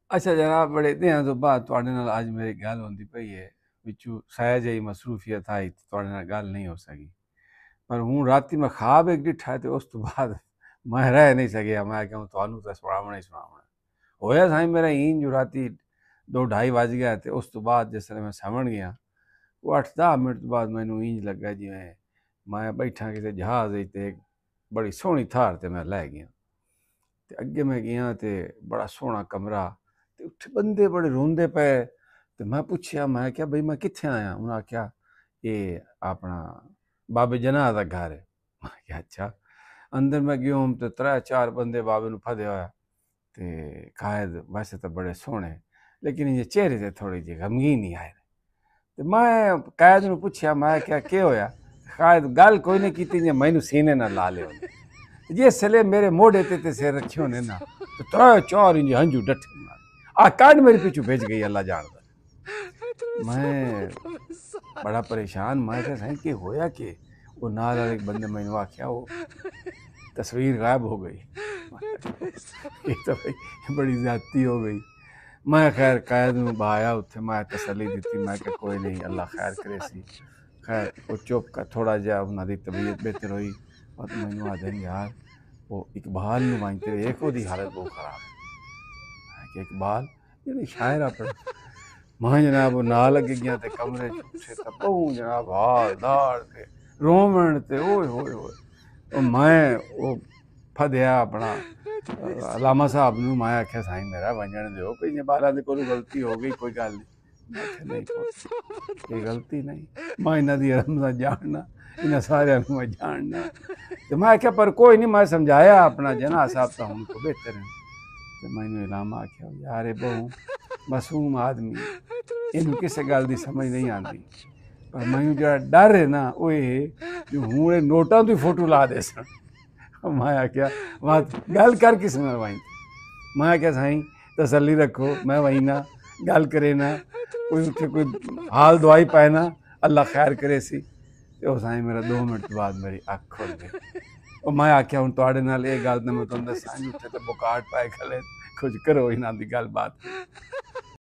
अच्छा जनाब, बड़े दिनों तो बाद तुहाडे नाल अज मेरी गल होंदी पई है। विचू सह जी मसरूफियत आई तुहाडे नाल गल नहीं हो सकी। पर हूँ राती मैं ख्वाब एक डिठा है, तो उस तो बाद मैं रह नहीं सकिया। मैं कहूँ थानू तो सुनावना ही सुनावना होया साईं। मेरा इंज जो राती 2-2:30 बज गया, तो उस तो बाद जिसले मैं समण गया, वो 8-10 मिनट तो बाद मैनू इंज लगा जिवें मैं बैठा किसी जहाज़ विच, ते एक बड़ी सोहनी थार ते मैं लै गया। ते अगे मैं गया, ते बड़ा सोहना कमरा, ते उत्थे बंदे बड़े रोंदे पे। ते मैं पुछया, मैं क्या बई मैं कित्थे आया? उन्हें आख्या ये अपना बाबे जनाह दा घर है। मैं क्या अच्छा। अंदर मैं गयो तो 3-4 बंदे बाबे नू फदे होया। ते कायद वैसे तो बड़े सोहने, लेकिन ये चेहरे ते थोड़ी जी गमगीन ही आए। ते मैं कैद नू पुछया, मैं क्या के होया? कायद गल कोई नहीं कीती, जे मैनू सीने नाल ला लिया उन्हें। जिसले मेरे मोढ़े ते सिर रखे होने ना, तो 3-4 इंच हंजू डटे आ कान मेरे पिछू भेज गई, अल्लाह जानदा। मैं बड़ा परेशान, मैं क्या साईं के होया के? वो नाल वाले बंदे मैनू आख्या वो तस्वीर गायब हो गई। ये तो भाई बड़ी ज्यादती हो गई। मैं खैर कैद नू बहाया उत्थे, मैं तसल्ली दी, मैं क्या कोई नहीं, अल्लाह खैर करे सी। खैर वो चुप कर, थोड़ा जहा उन्होंने तबीयत बेहतर हुई। और मैनू आखदे यार वो इकबाल नू वांजते वेख, ओदी हालत बहुत खराब है। मैं क्या इकबाल? यानी शायर अपना। मैं जनाब वो नाल अगे गया, ते कमरे च उठे तो बहु जनाब हाल दाड़ ते रोवण ते ओए होए होए। और मैं वो फदया अपना अलामा साहब नू। मैं आख्या साईं मेरा वंजन दो, कोई बाला दे कोलों गलती हो गई, कोई गल नहीं। मैं आख्या नहीं पुत, ये गलती नहीं, मैं इन्हां दी रमज़ां जानना, इन्हां सारियां नू मैं जानना। तो मैं आख्या पर कोई नहीं, मैं समझाया अपना जना साहब तो हुण को बेहतर है। तो मैनू इलामा आख्या यार ये बहु मासूम आदमी है, इनू किसी गल की समझ नहीं आती। पर मैनू जो डर है ना, वो ये जो हूँ ये नोटां तो फोटो ला दे सन। मैं आख्या वहाँ गल कर किस नाल वहीं। मैं आख्या साईं तसल्ली रखो, मैं वही ना गल करे ना, कोई उत्थे कोई हाल दवाई पाए ना, अल्लाह खैर करे सी। तो साईं मेरा 2 मिनट बाद मेरी अख खुल गई। और मैं आख्या हुण तुहाडे नाल ये गल तो मैं तुहानू दस्सां, उत्थे तो बुकाट पाए खले, कुछ करो इन्हां दी गल बात कोई।